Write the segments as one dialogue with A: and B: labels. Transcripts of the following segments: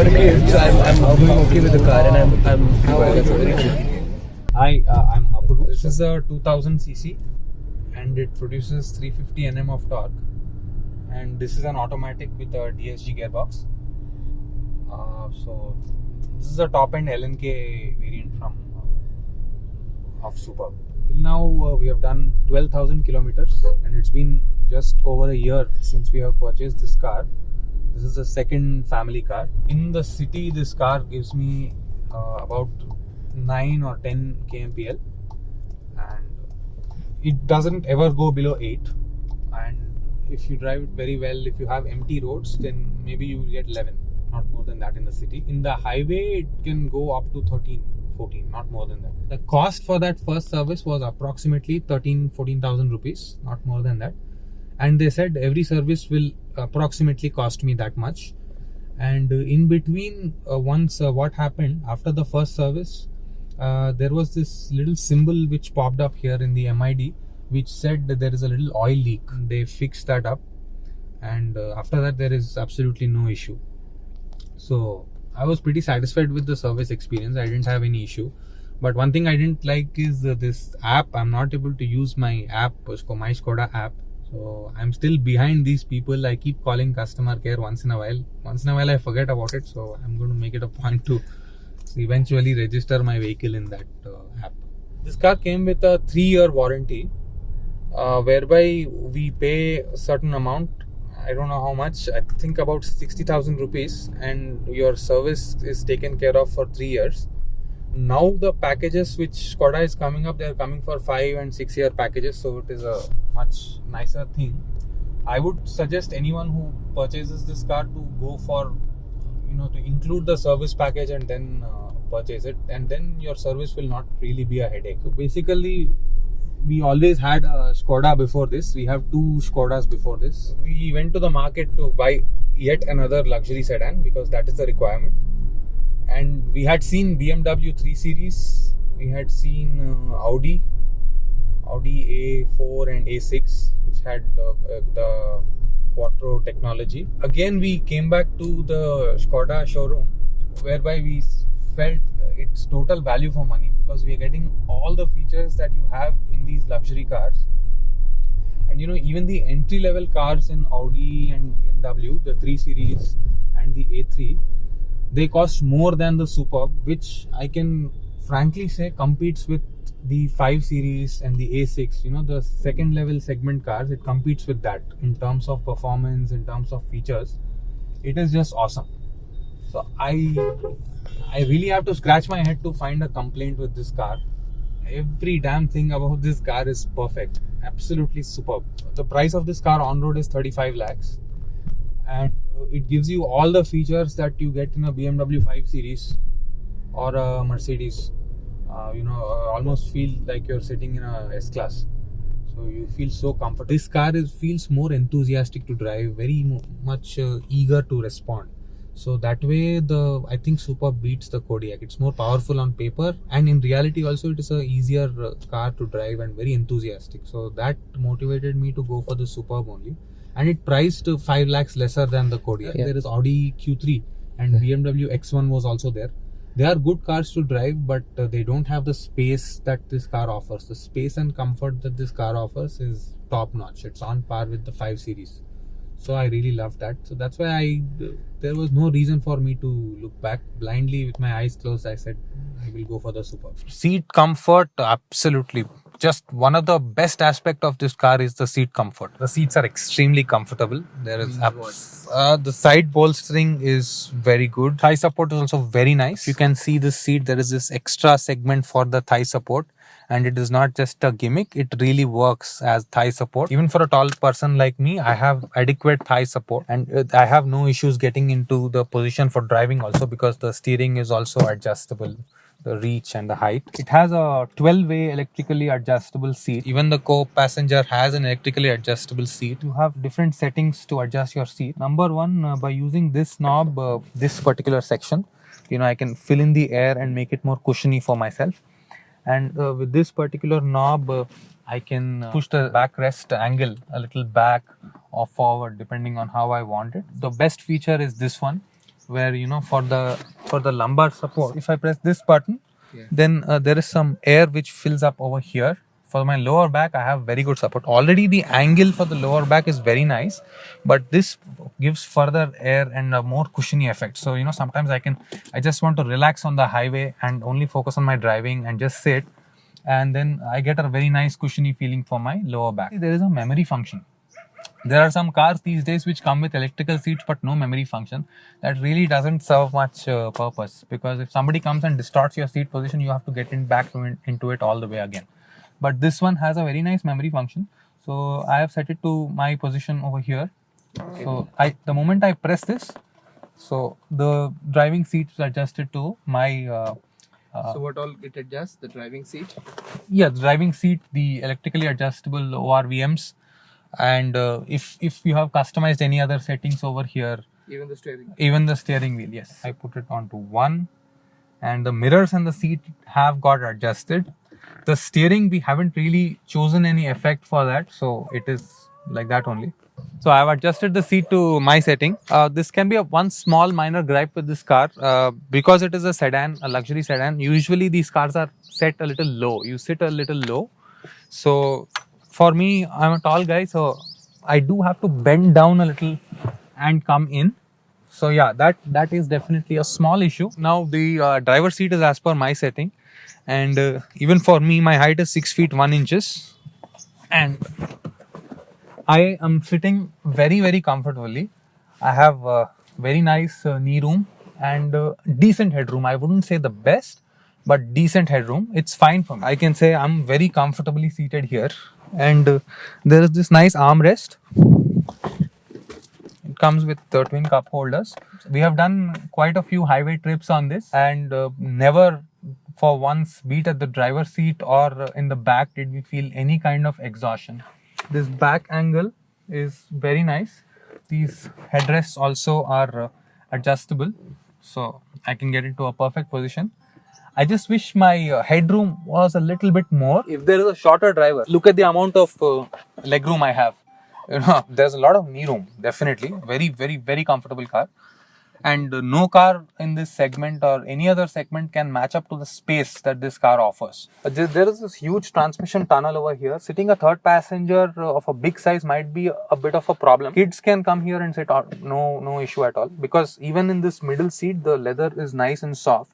A: okay. So I'm doing okay with the car, and I'm very good.
B: Hi, I'm Apuru. This is a 2000cc and it produces 350 Nm of torque, and this is an automatic with a DSG gearbox. So this is a top end LNK variant from of Superb. Till now we have done 12,000 kilometers, and it's been just over a year since we have purchased this car. This is the second family car. In the city, this car gives me about 9 or 10 kmpl, and it doesn't ever go below 8. And if you drive it very well, if you have empty roads, then maybe you will get 11, not more than that in the city. In the highway, it can go up to 13, 14, not more than that. The cost for that first service was approximately 14,000 rupees, not more than that. And they said every service will approximately cost me that much. And in between, once what happened after the first service, there was this little symbol which popped up here in the MID, which said that there is a little oil leak. They fixed that up, and after that there is absolutely no issue. So I was pretty satisfied with the service experience. I didn't have any issue. But one thing I didn't like is this app. I'm not able to use my app, my Skoda app. So I'm still behind these people. I keep calling customer care once in a while. Once in a while I forget about it. So I'm going to make it a point to eventually register my vehicle in that app. This car came with a 3-year warranty, whereby we pay a certain amount. I don't know how much. I think about 60,000 rupees, and your service is taken care of for 3 years. Now the packages which Skoda is coming up, they are coming for 5 and 6 year packages, so it is a much nicer thing. I would suggest anyone who purchases this car to go for, to include the service package and then purchase it, and then your service will not really be a headache. So basically, we always had a Skoda before this. We have 2 Skodas before this. We went to the market to buy yet another luxury sedan because that is the requirement. And we had seen BMW 3 Series, we had seen Audi A4 and A6, which had the Quattro technology. Again, we came back to the Skoda showroom, whereby we felt it's total value for money, because we are getting all the features that you have in these luxury cars. And even the entry level cars in Audi and BMW, the 3 Series and the A3, they cost more than the Superb, which I can frankly say competes with the 5 Series and the A6. The second level segment cars, it competes with that in terms of performance, in terms of features. It is just awesome. So I really have to scratch my head to find a complaint with this car. Every damn thing about this car is perfect. Absolutely superb. The price of this car on road is 35 lakhs. And it gives you all the features that you get in a BMW 5 Series or a Mercedes. Almost feel like you're sitting in a S-Class. So you feel so comfortable. This car feels more enthusiastic to drive, very much eager to respond. So that way, I think Superb beats the Kodiaq. It's more powerful on paper, and in reality also it is a easier car to drive and very enthusiastic. So that motivated me to go for the Superb only. And it priced 5 lakhs lesser than the Kodiaq. Yeah. There is Audi Q3 and BMW X1 was also there. They are good cars to drive, but they don't have the space that this car offers. The space and comfort that this car offers is top notch. It's on par with the 5 Series. So I really love that. So that's why there was no reason for me to look back blindly with my eyes closed. I said I will go for the Superb. Seat comfort, absolutely. Just one of the best aspect of this car is the seat comfort. The seats are extremely comfortable. There is the side bolstering is very good. Thigh support is also very nice. You can see this seat. There is this extra segment for the thigh support. And it is not just a gimmick, it really works as thigh support. Even for a tall person like me, I have adequate thigh support, and I have no issues getting into the position for driving also, because the steering is also adjustable, the reach and the height. It has a 12-way electrically adjustable seat. Even the co-passenger has an electrically adjustable seat. You have different settings to adjust your seat. Number one, by using this knob, this particular section, I can fill in the air and make it more cushiony for myself. And with this particular knob, I can push the backrest angle a little back or forward depending on how I want it. The best feature is this one, where for the lumbar support, if I press this button,
A: Yeah.
B: then there is some air which fills up over here. For my lower back, I have very good support. Already the angle for the lower back is very nice, but this gives further air and a more cushiony effect. So sometimes I just want to relax on the highway and only focus on my driving and just sit, and then I get a very nice cushiony feeling for my lower back. There is a memory function. There are some cars these days which come with electrical seats but no memory function. That really doesn't serve much purpose, because if somebody comes and distorts your seat position, you have to get into it all the way again. But this one has a very nice memory function. So I have set it to my position over here. Okay. So the moment I press this, so the driving seat is adjusted to my
A: So what all it adjusts? The driving seat?
B: yeah, the driving seat, the electrically adjustable ORVMs, and if you have customized any other settings over here,
A: Even the steering?
B: even the steering wheel, yes, I put it onto 1, and the mirrors and the seat have got adjusted. The steering, we haven't really chosen any effect for that, so it is like that only. So I have adjusted the seat to my setting. This can be one small minor gripe with this car, because it is a sedan, a luxury sedan. Usually these cars are set a little low. You sit a little low. So for me, I'm a tall guy, so I do have to bend down a little and come in. So yeah, that is definitely a small issue. Now the driver seat is as per my setting, and even for me, my height is 6 feet 1 inches, and I am sitting very, very comfortably. I have very nice knee room and decent headroom. I wouldn't say the best, but decent headroom. It's fine for me. I can say I'm very comfortably seated here, and there is this nice armrest. It comes with twin cup holders. We have done quite a few highway trips on this, and never for once, be it at the driver's seat or in the back, did we feel any kind of exhaustion. This back angle is very nice. These headrests also are adjustable, so I can get into a perfect position. I just wish my headroom was a little bit more. If there is a shorter driver, look at the amount of legroom I have. There's a lot of knee room, definitely. Very, very, very comfortable car. And no car in this segment or any other segment can match up to the space that this car offers. There is this huge transmission tunnel over here. Sitting a third passenger of a big size might be a bit of a problem. Kids can come here and sit, no issue at all, because even in this middle seat, the leather is nice and soft.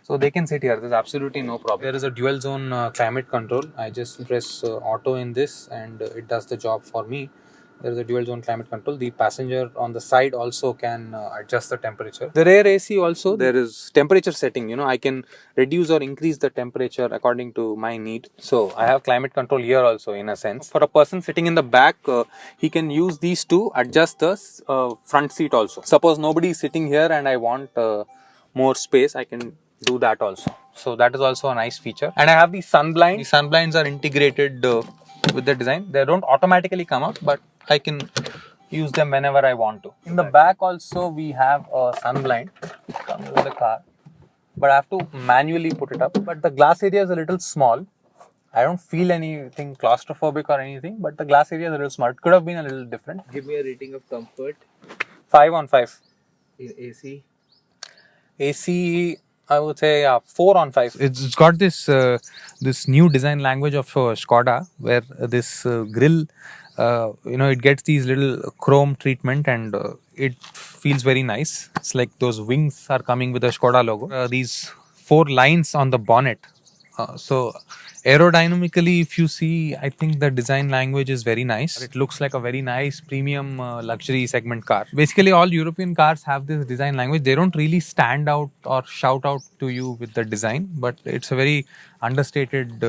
B: So they can sit here. There's absolutely no problem. There is a dual zone climate control. I just press auto in this and it does the job for me. There is a dual zone climate control. The passenger on the side also can adjust the temperature. The rear AC also, there is temperature setting. I can reduce or increase the temperature according to my need. So I have climate control here also, in a sense. For a person sitting in the back, he can use these to adjust the front seat also. Suppose nobody is sitting here and I want more space, I can do that also. So that is also a nice feature. And I have the sun blind. The sun blinds are integrated with the design. They don't automatically come out, but I can use them whenever I want to. In the back also we have a sun blind. Comes with the car, but I have to manually put it up. But the glass area is a little small. I don't feel anything claustrophobic or anything, but the glass area is a little small. It could have been a little different.
A: Give me a rating of comfort.
B: 5 on 5.
A: AC?
B: AC, I would say 4 on 5. It's got this this new design language of Skoda, where this grill, it gets these little chrome treatment, and it feels very nice. It's like those wings are coming with the Skoda logo. These 4 lines on the bonnet. So aerodynamically, if you see, I think the design language is very nice. It looks like a very nice premium luxury segment car. Basically, all European cars have this design language. They don't really stand out or shout out to you with the design, but it's a very understated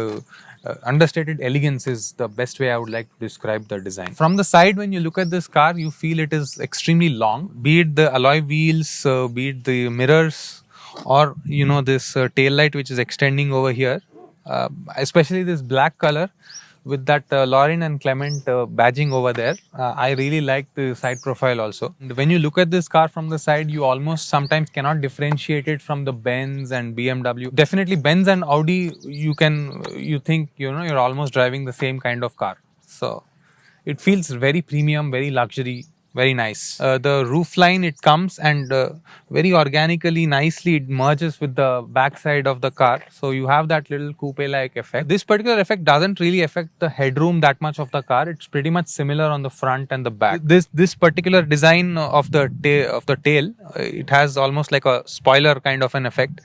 B: elegance is the best way I would like to describe the design. From the side, when you look at this car, you feel it is extremely long. Be it the alloy wheels, be it the mirrors, or this tail light which is extending over here, especially this black color with that Laurin and Clement badging over there. I really like the side profile also. And when you look at this car from the side, you almost sometimes cannot differentiate it from the Benz and BMW. Definitely Benz and Audi, you think you're almost driving the same kind of car. So it feels very premium, very luxury, very nice. The roof line, it comes and very organically, nicely, it merges with the backside of the car. So you have that little coupe-like effect. This particular effect doesn't really affect the headroom that much of the car. It's pretty much similar on the front and the back. This particular design of the tail, it has almost like a spoiler kind of an effect.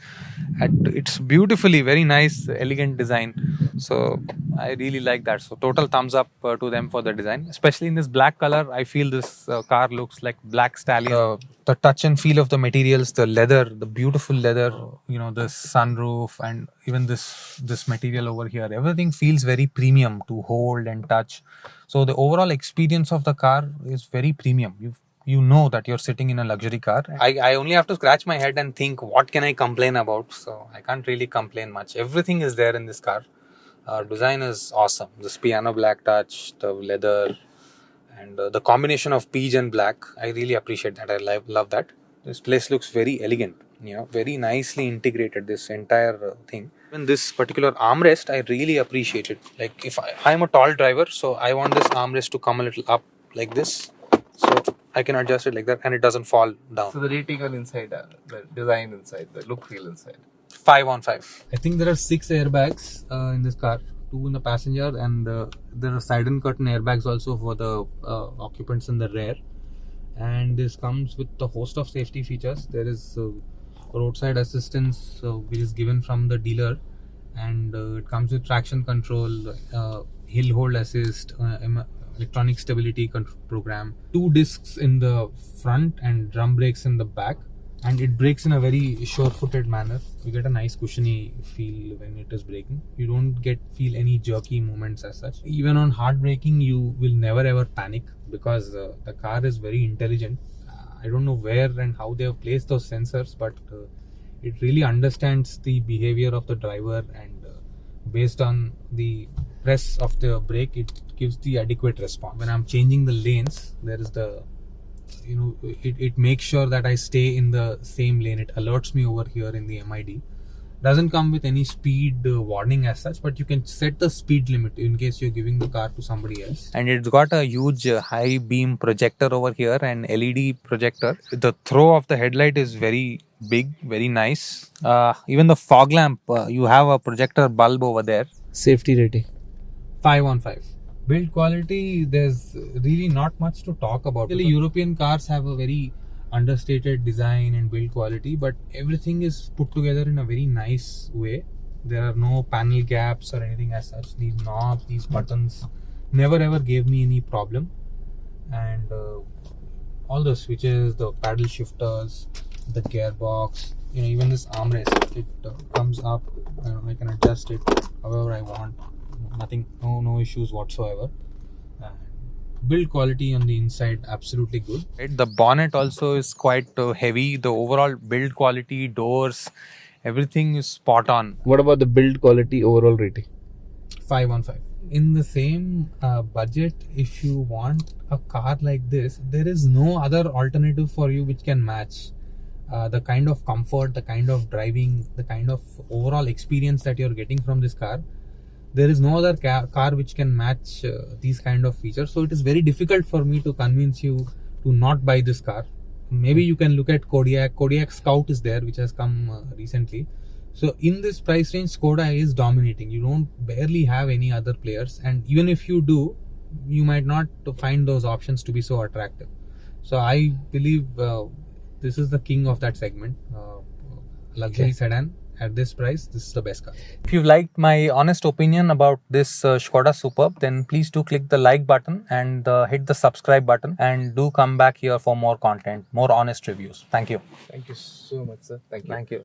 B: And it's beautifully, very nice, elegant design. So I really like that. So total thumbs up to them for the design, especially in this black color. I feel this car looks like black stallion. The touch and feel of the materials, the leather, the beautiful leather, the sunroof, and even this material over here, everything feels very premium to hold and touch. So the overall experience of the car is very premium. You know that you're sitting in a luxury car. I only have to scratch my head and think, what can I complain about? So I can't really complain much. Everything is there in this car. Design is awesome. This piano black touch, the leather, and the combination of peach and black. I really appreciate that. I love that. This place looks very elegant. Very nicely integrated, this entire thing. Even this particular armrest, I really appreciate it. Like, if I'm a tall driver, so I want this armrest to come a little up like this. So I can adjust it like that and it doesn't fall down.
A: So the rating on inside, the design inside, the look feel inside.
B: 5 on 5. I think there are 6 airbags in this car. 2 in the passenger, and there are side and curtain airbags also for the occupants in the rear. And this comes with a host of safety features. There is roadside assistance which is given from the dealer, and it comes with traction control, hill hold assist, electronic stability program, 2 discs in the front and drum brakes in the back, and it brakes in a very sure-footed manner. You get a nice cushiony feel when it is braking. You don't feel any jerky movements as such. Even on hard braking, you will never ever panic because the car is very intelligent. I don't know where and how they have placed those sensors, but it really understands the behavior of the driver, and based on the press of the brake, it gives the adequate response. When I'm changing the lanes, there is the it makes sure that I stay in the same lane. It alerts me over here in the MID. Doesn't come with any speed warning as such, but you can set the speed limit in case you're giving the car to somebody else. And it's got a huge high beam projector over here, and LED projector. The throw of the headlight is very big, very nice. Even the fog lamp, you have a projector bulb over there.
A: Safety rating
B: 5 on 5. Build quality, there's really not much to talk about. Really, European cars have a very understated design and build quality, but everything is put together in a very nice way. There are no panel gaps or anything as such. These knobs, these buttons never ever gave me any problem. And all the switches, the paddle shifters, the gearbox, even this armrest, it comes up. I can adjust it however I want. Nothing, no issues whatsoever. Build quality on the inside, absolutely good. The bonnet also is quite heavy. The overall build quality, doors, everything is spot on.
A: What about the build quality overall rating?
B: 5 on 5. In the same budget, if you want a car like this, there is no other alternative for you which can match the kind of comfort, the kind of driving, the kind of overall experience that you're getting from this car. There is no other car which can match these kind of features. So it is very difficult for me to convince you to not buy this car. Maybe you can look at Kodiaq Scout is there, which has come recently. So in this price range, Skoda is dominating. You don't barely have any other players, and even if you do, you might not find those options to be so attractive. So I believe this is the king of that segment, luxury sedan. At this price, this is the best car. If you liked my honest opinion about this Skoda Superb, then please do click the like button and hit the subscribe button, and do come back here for more content, more honest reviews. Thank you.
A: Thank you so much, sir. Thank you.
B: Thank you.